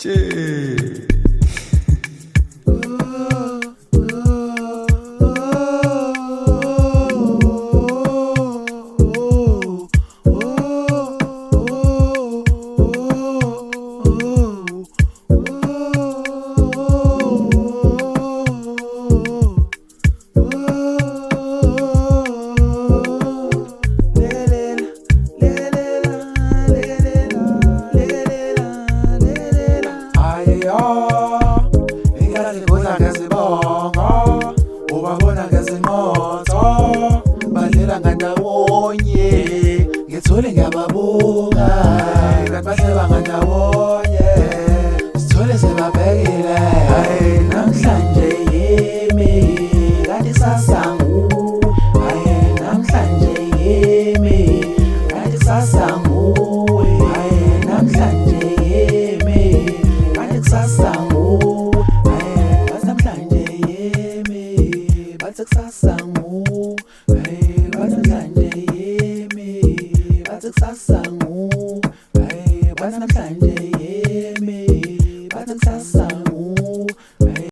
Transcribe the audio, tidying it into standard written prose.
Che. Ngiyazibona ngezibongo, ubabona ngezimoto, badlela ngandawonye, ngithole ngiyababuka, kanti bahleba ngandawonye, sithole sebabhekile, namhlanje yimi, kanti kusasa nguwe, namhlanje yimi, kanti kusasa nguwe, namhlanje yimi, kanti kusasa nguwe. Bathi kusasa nguwe, bathi namhlanje yimi, bathi kusasa nguwe, bathi namhlanje